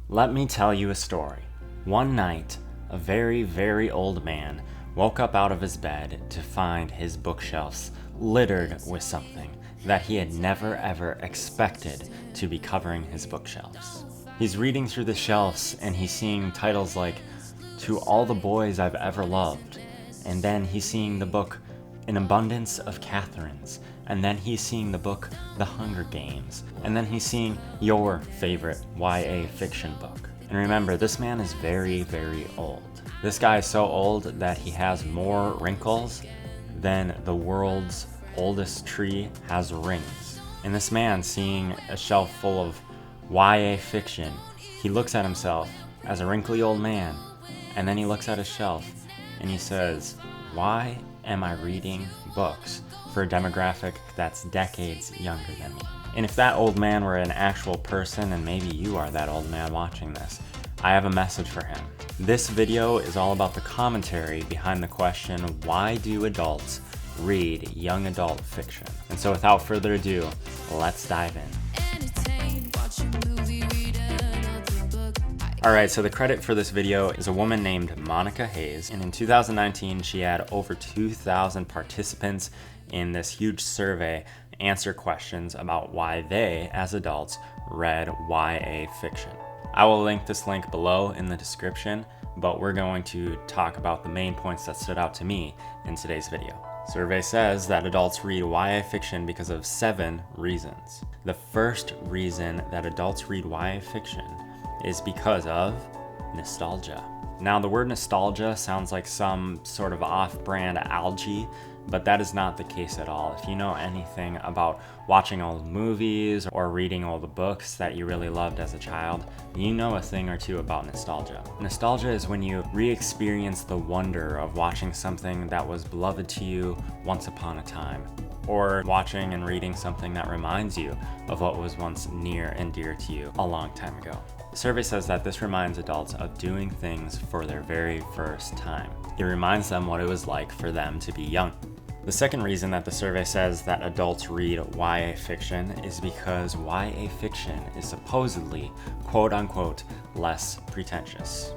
Let me tell you a story. One night, a very, very old man woke up out of his bed to find his bookshelves littered with something that he had never ever expected to be covering his bookshelves. He's reading through the shelves and he's seeing titles like To All the Boys I've Ever Loved, and then he's seeing the book An Abundance of Katherines, and then he's seeing the book The Hunger Games, and then he's seeing your favorite YA fiction book. And remember, this man is very, very old. This guy is so old that he has more wrinkles than the world's oldest tree has rings. And this man, seeing a shelf full of YA fiction, he looks at himself as a wrinkly old man, and then he looks at his shelf and he says, why am I reading books for a demographic that's decades younger than me? And if that old man were an actual person, and maybe you are that old man watching this, I have a message for him. This video is all about the commentary behind the question, why do adults read young adult fiction? And so without further ado, let's dive in. Alright, so the credit for this video is a woman named Monica Hayes, and in 2019 she had over 2,000 participants in this huge survey answer questions about why they, as adults, read YA fiction. I will link this link below in the description, but we're going to talk about the main points that stood out to me in today's video. Survey says that adults read YA fiction because of 7 reasons. The first reason that adults read YA fiction is because of nostalgia. Now, the word nostalgia sounds like some sort of off-brand algae, but that is not the case at all. If you know anything about watching old movies or reading old books that you really loved as a child, you know a thing or two about nostalgia. Nostalgia is when you re-experience the wonder of watching something that was beloved to you once upon a time, or watching and reading something that reminds you of what was once near and dear to you a long time ago. The survey says that this reminds adults of doing things for their very first time. It reminds them what it was like for them to be young. The second reason that the survey says that adults read YA fiction is because YA fiction is supposedly, quote unquote, less pretentious.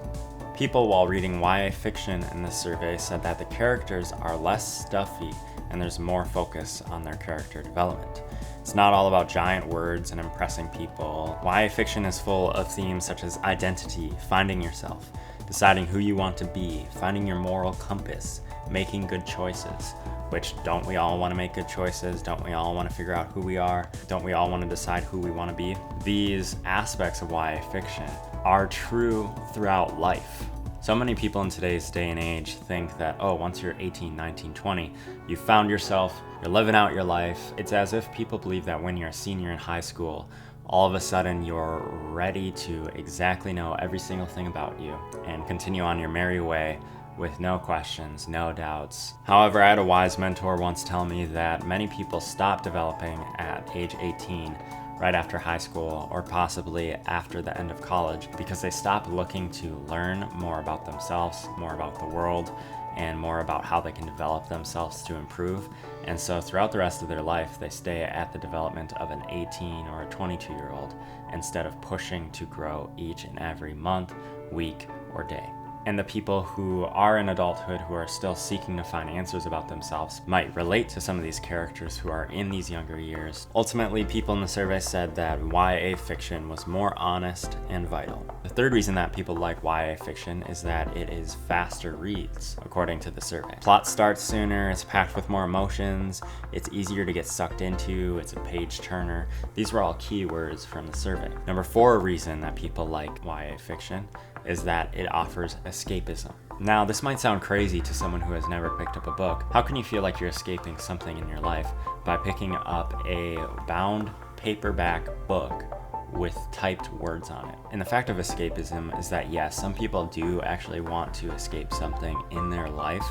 People, while reading YA fiction in this survey, said that the characters are less stuffy and there's more focus on their character development. It's not all about giant words and impressing people. YA fiction is full of themes such as identity, finding yourself, deciding who you want to be, finding your moral compass, making good choices. Which, don't we all want to make good choices? Don't we all want to figure out who we are? Don't we all want to decide who we want to be? These aspects of YA fiction are true throughout life. So many people in today's day and age think that, oh, once you're 18, 19, 20, you found yourself, you're living out your life. It's as if people believe that when you're a senior in high school, all of a sudden you're ready to exactly know every single thing about you and continue on your merry way with no questions, no doubts. However, I had a wise mentor once tell me that many people stop developing at age 18, right after high school, or possibly after the end of college, because they stop looking to learn more about themselves, more about the world, and more about how they can develop themselves to improve. And so throughout the rest of their life, they stay at the development of an 18 or a 22-year-old instead of pushing to grow each and every month, week, or day. And the people who are in adulthood who are still seeking to find answers about themselves might relate to some of these characters who are in these younger years. Ultimately, people in the survey said that YA fiction was more honest and vital. The third reason that people like YA fiction is that it is faster reads, according to the survey. Plot starts sooner, it's packed with more emotions, it's easier to get sucked into, it's a page turner. These were all keywords from the survey. Number 4 reason that people like YA fiction is that it offers escapism. Now, this might sound crazy to someone who has never picked up a book. How can you feel like you're escaping something in your life by picking up a bound paperback book with typed words on it? And the fact of escapism is that yes, some people do actually want to escape something in their life,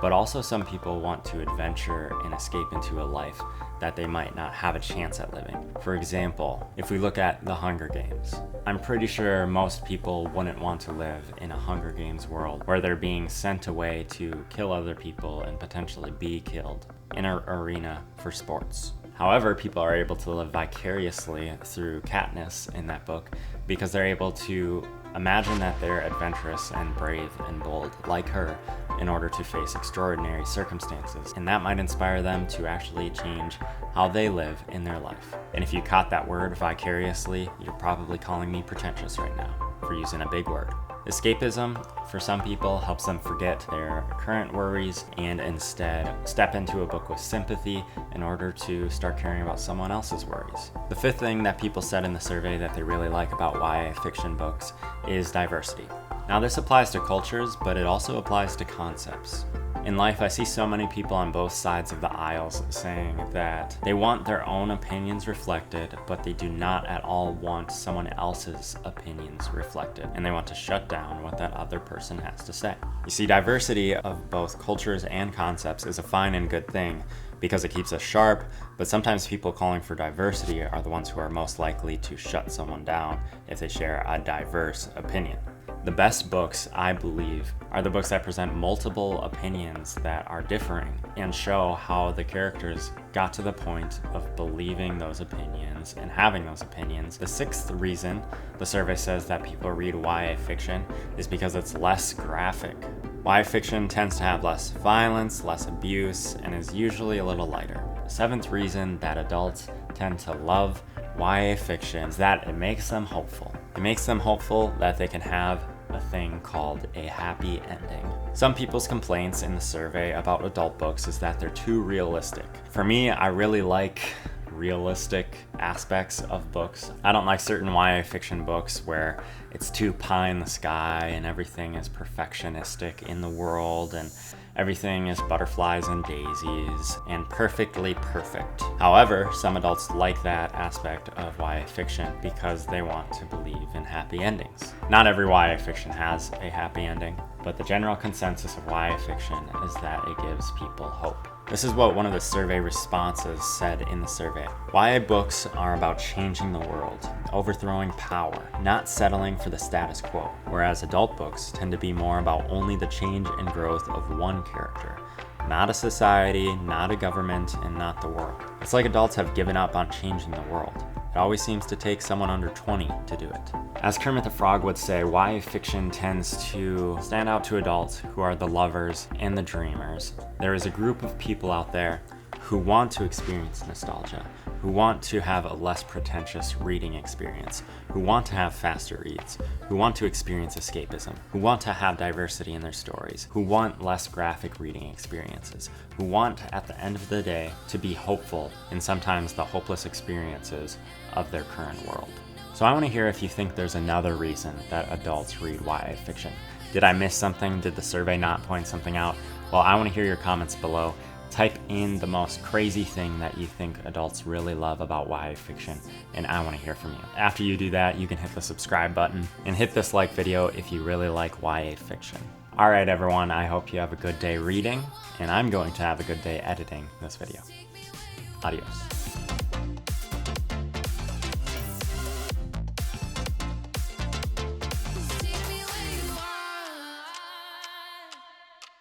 but also some people want to adventure and escape into a life that they might not have a chance at living. For example, if we look at the Hunger Games, I'm pretty sure most people wouldn't want to live in a Hunger Games world where they're being sent away to kill other people and potentially be killed in an arena for sports. However, people are able to live vicariously through Katniss in that book because they're able to imagine that they're adventurous and brave and bold like her in order to face extraordinary circumstances. And that might inspire them to actually change how they live in their life. And if you caught that word, vicariously, you're probably calling me pretentious right now for using a big word. Escapism, for some people, helps them forget their current worries and instead step into a book with sympathy in order to start caring about someone else's worries. The fifth thing that people said in the survey that they really like about YA fiction books is diversity. Now, this applies to cultures, but it also applies to concepts. In life, I see so many people on both sides of the aisles saying that they want their own opinions reflected, but they do not at all want someone else's opinions reflected, and they want to shut down what that other person has to say. You see, diversity of both cultures and concepts is a fine and good thing because it keeps us sharp, but sometimes people calling for diversity are the ones who are most likely to shut someone down if they share a diverse opinion. The best books, I believe, are the books that present multiple opinions that are differing and show how the characters got to the point of believing those opinions and having those opinions. The sixth reason the survey says that people read YA fiction is because it's less graphic. YA fiction tends to have less violence, less abuse, and is usually a little lighter. The seventh reason that adults tend to love YA fiction is that it makes them hopeful. It makes them hopeful that they can have a thing called a happy ending. Some people's complaints in the survey about adult books is that they're too realistic. For me, I really like realistic aspects of books. I don't like certain YA fiction books where it's too pie in the sky and everything is perfectionistic in the world and everything is butterflies and daisies and perfectly perfect. However, some adults like that aspect of YA fiction because they want to believe in happy endings. Not every YA fiction has a happy ending, but the general consensus of YA fiction is that it gives people hope. This is what one of the survey responses said in the survey. YA books are about changing the world, overthrowing power, not settling for the status quo, whereas adult books tend to be more about only the change and growth of one character, not a society, not a government, and not the world. It's like adults have given up on changing the world. It always seems to take someone under 20 to do it. As Kermit the Frog would say, YA fiction tends to stand out to adults who are the lovers and the dreamers. There is a group of people out there who want to experience nostalgia, who want to have a less pretentious reading experience, who want to have faster reads, who want to experience escapism, who want to have diversity in their stories, who want less graphic reading experiences, who want, at the end of the day, to be hopeful in sometimes the hopeless experiences of their current world. So I want to hear if you think there's another reason that adults read YA fiction. Did I miss something? Did the survey not point something out? Well, I want to hear your comments below. Type in the most crazy thing that you think adults really love about YA fiction, and I want to hear from you. After you do that, you can hit the subscribe button and hit this like video if you really like YA fiction. All right, everyone, I hope you have a good day reading, and I'm going to have a good day editing this video. Adios.